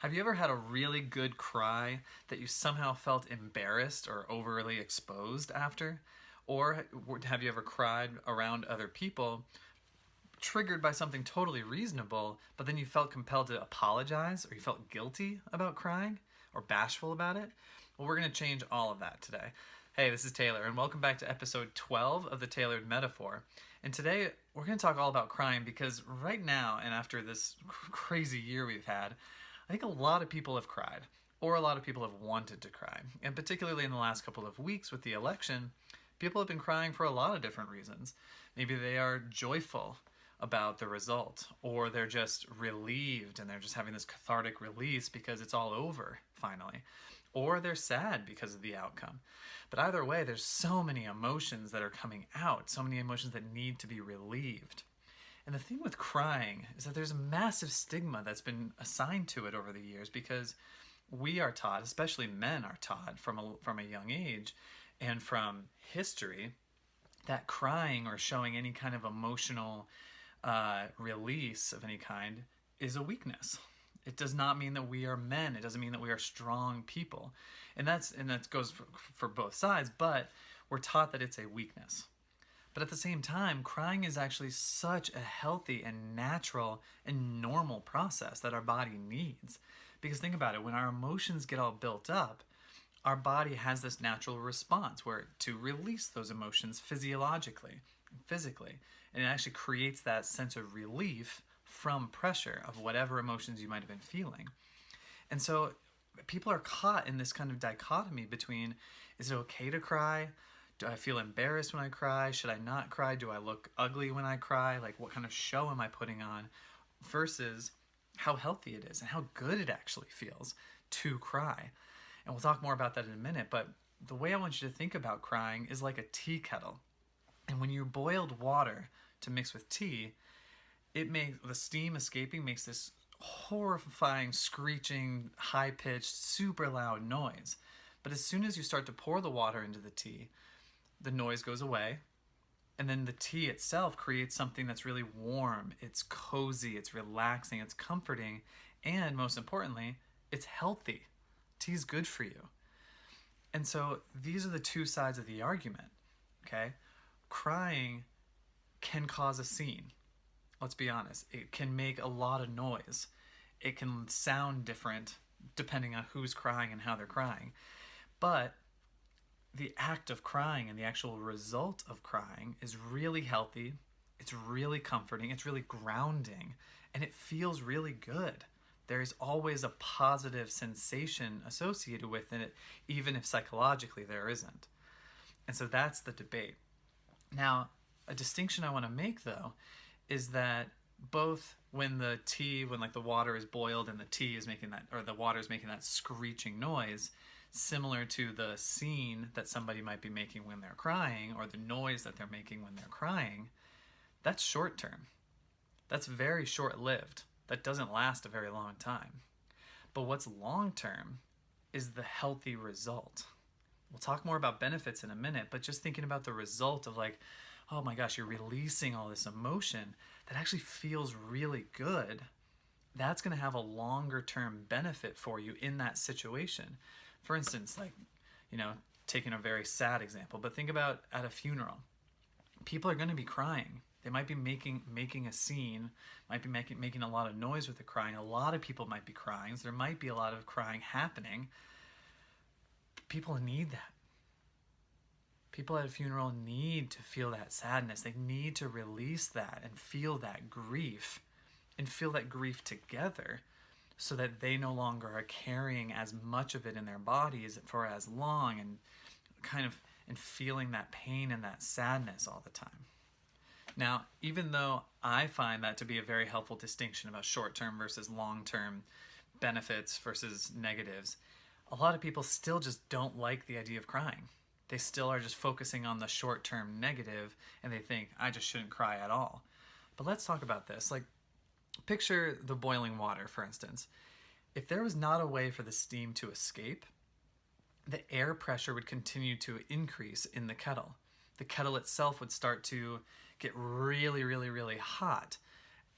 Have you ever had a really good cry that you somehow felt embarrassed or overly exposed after? Or have you ever cried around other people, triggered by something totally reasonable, but then you felt compelled to apologize or you felt guilty about crying or bashful about it? Well, we're going to change all of that today. Hey, this is Taylor, and welcome back to episode 12 of the Tailored Metaphor. And today we're going to talk all about crying because right now, and after this crazy year we've had, I think a lot of people have cried, or a lot of people have wanted to cry. And particularly in the last couple of weeks with the election, people have been crying for a lot of different reasons. Maybe they are joyful about the result, or they're just relieved and they're just having this cathartic release because it's all over finally, or they're sad because of the outcome. But either way, there's so many emotions that are coming out, so many emotions that need to be relieved. And the thing with crying is that there's a massive stigma that's been assigned to it over the years because we are taught, especially men are taught from a young age and from history, that crying or showing any kind of emotional release of any kind is a weakness. It does not mean that we are men. It doesn't mean that we are strong people. And that goes for both sides, but we're taught that it's a weakness. But at the same time, crying is actually such a healthy and natural and normal process that our body needs. Because think about it, when our emotions get all built up, our body has this natural response where to release those emotions physiologically, physically. And it actually creates that sense of relief from pressure of whatever emotions you might have been feeling. And so people are caught in this kind of dichotomy between, is it okay to cry? Do I feel embarrassed when I cry? Should I not cry? Do I look ugly when I cry? Like, what kind of show am I putting on? Versus how healthy it is and how good it actually feels to cry. And we'll talk more about that in a minute, but the way I want you to think about crying is like a tea kettle. And when you boiled water to mix with tea, the steam escaping makes this horrifying, screeching, high-pitched, super loud noise. But as soon as you start to pour the water into the tea, the noise goes away, and then the tea itself creates something that's really warm, it's cozy, it's relaxing, it's comforting, and most importantly, it's healthy. Tea's good for you. And so these are the two sides of the argument, okay? Crying can cause a scene. Let's be honest. It can make a lot of noise. It can sound different depending on who's crying and how they're crying. But the act of crying and the actual result of crying is really healthy, it's really comforting, it's really grounding, and it feels really good. There is always a positive sensation associated with it, even if psychologically there isn't. And so that's the debate. Now, a distinction I want to make, though, is that both when like the water is boiled and the tea is making that, or the water is making that screeching noise, similar to the scene that somebody might be making when they're crying, or the noise that they're making when they're crying, that's short term. That's very short-lived. That doesn't last a very long time. But what's long term is the healthy result. We'll talk more about benefits in a minute, but just thinking about the result of like, oh my gosh, you're releasing all this emotion that actually feels really good, that's going to have a longer term benefit for you in that situation. For instance, like, taking a very sad example, but think about at a funeral. People are going to be crying. They might be making a scene, might be making a lot of noise with the crying. A lot of people might be crying. So there might be a lot of crying happening. People need that. People at a funeral need to feel that sadness. They need to release that and feel that grief together, so that they no longer are carrying as much of it in their bodies for as long and feeling that pain and that sadness all the time. Now, even though I find that to be a very helpful distinction about short-term versus long-term benefits versus negatives, a lot of people still just don't like the idea of crying. They still are just focusing on the short-term negative, and they think, I just shouldn't cry at all. But let's talk about this. Like, picture the boiling water, for instance. If there was not a way for the steam to escape, the air pressure would continue to increase in the kettle. The kettle itself would start to get really, really, really hot.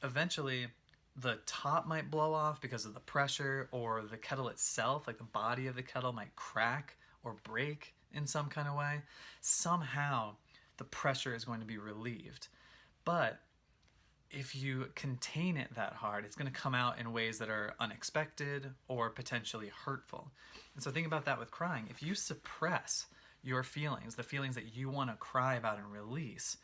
Eventually, the top might blow off because of the pressure, or the kettle itself, like the body of the kettle, might crack or break in some kind of way. Somehow the pressure is going to be relieved. But if you contain it that hard, it's going to come out in ways that are unexpected or potentially hurtful. And so think about that with crying. If you suppress your feelings, the feelings that you want to cry about and release,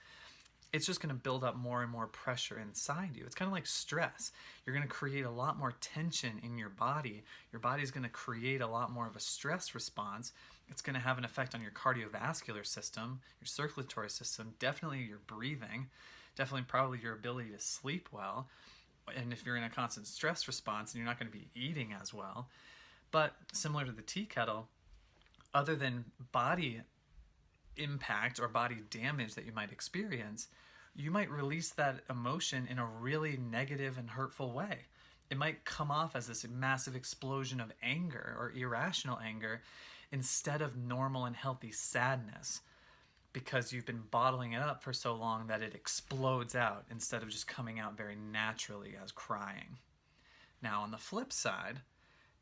it's just going to build up more and more pressure inside you. It's kind of like stress. You're going to create a lot more tension in your body. Your body's going to create a lot more of a stress response. It's going to have an effect on your cardiovascular system, your circulatory system, definitely your breathing, definitely probably your ability to sleep well. And if you're in a constant stress response, then you're not going to be eating as well. But similar to the tea kettle, other than body impact or body damage that you might experience, you might release that emotion in a really negative and hurtful way. It might come off as this massive explosion of anger or irrational anger instead of normal and healthy sadness, because you've been bottling it up for so long that it explodes out instead of just coming out very naturally as crying. Now, on the flip side,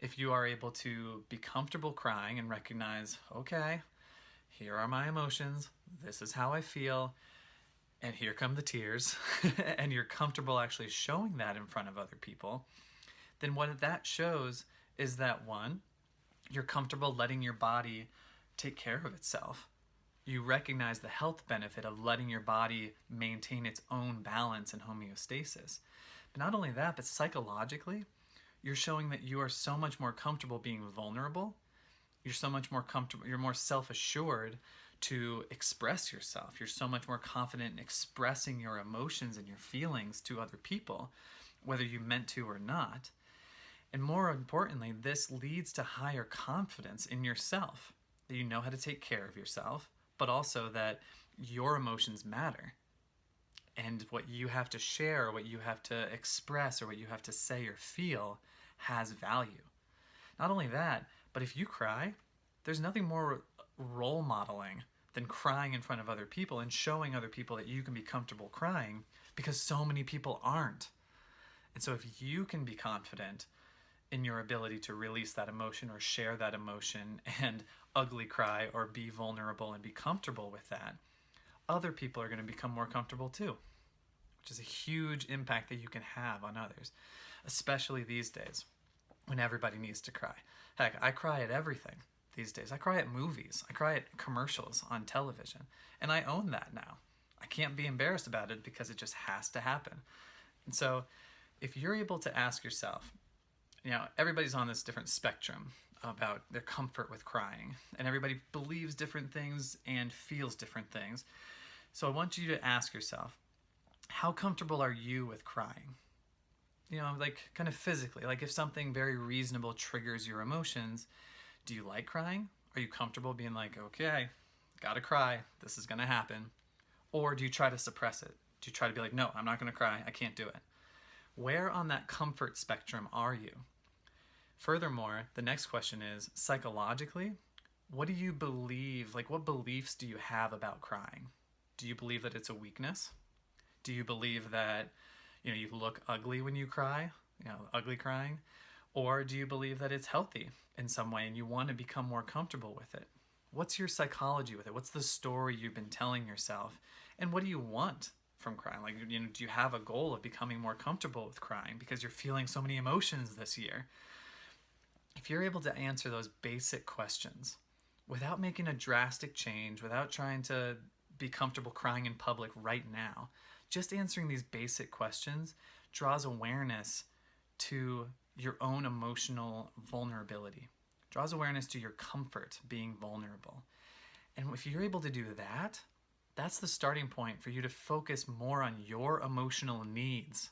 if you are able to be comfortable crying and recognize, okay, here are my emotions, this is how I feel, and here come the tears, and you're comfortable actually showing that in front of other people, then what that shows is that, one, you're comfortable letting your body take care of itself. You recognize the health benefit of letting your body maintain its own balance and homeostasis. But not only that, but psychologically, you're showing that you are so much more comfortable being vulnerable. You're so much more comfortable, you're more self-assured to express yourself. You're so much more confident in expressing your emotions and your feelings to other people, whether you meant to or not. And more importantly, this leads to higher confidence in yourself, that you know how to take care of yourself, but also that your emotions matter. And what you have to share, what you have to express, or what you have to say or feel has value. Not only that, but if you cry, there's nothing more role modeling than crying in front of other people and showing other people that you can be comfortable crying, because so many people aren't. And so if you can be confident in your ability to release that emotion or share that emotion and ugly cry or be vulnerable and be comfortable with that, other people are going to become more comfortable too, which is a huge impact that you can have on others, especially these days when everybody needs to cry. Heck, I cry at everything these days. I cry at movies. I cry at commercials on television. And I own that now. I can't be embarrassed about it because it just has to happen. And so if you're able to ask yourself, everybody's on this different spectrum about their comfort with crying, and everybody believes different things and feels different things. So I want you to ask yourself, how comfortable are you with crying? Like kind of physically, like if something very reasonable triggers your emotions, do you like crying? Are you comfortable being like, okay, gotta cry, this is gonna happen? Or do you try to suppress it? Do you try to be like, no, I'm not gonna cry, I can't do it? Where on that comfort spectrum are you? Furthermore, the next question is, psychologically, what do you believe, like what beliefs do you have about crying? Do you believe that it's a weakness? Do you believe that you look ugly when you cry, ugly crying? Or do you believe that it's healthy in some way and you want to become more comfortable with it? What's your psychology with it? What's the story you've been telling yourself? And what do you want from crying? Like, do you have a goal of becoming more comfortable with crying because you're feeling so many emotions this year? If you're able to answer those basic questions without making a drastic change, without trying to be comfortable crying in public right now, just answering these basic questions draws awareness to your own emotional vulnerability, draws awareness to your comfort being vulnerable. And if you're able to do that, that's the starting point for you to focus more on your emotional needs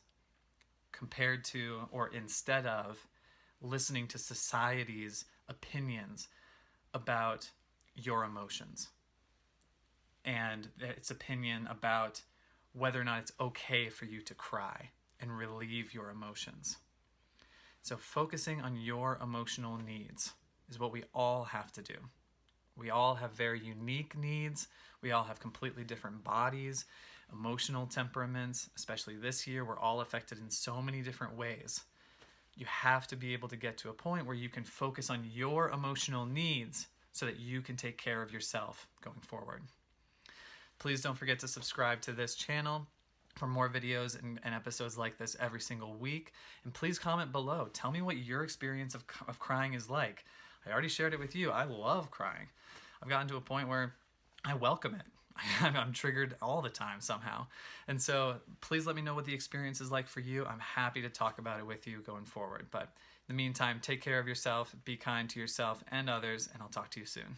compared to, or instead of, listening to society's opinions about your emotions and its opinion about whether or not it's okay for you to cry and relieve your emotions. So focusing on your emotional needs is what we all have to do. We all have very unique needs. We all have completely different bodies. emotional temperaments, especially this year, we're all affected in so many different ways. You have to be able to get to a point where you can focus on your emotional needs so that you can take care of yourself going forward. Please don't forget to subscribe to this channel for more videos and episodes like this every single week. And please comment below. Tell me what your experience of crying is like. I already shared it with you. I love crying. I've gotten to a point where I welcome it. I'm triggered all the time somehow. And so please let me know what the experience is like for you. I'm happy to talk about it with you going forward. But in the meantime, take care of yourself, be kind to yourself and others, and I'll talk to you soon.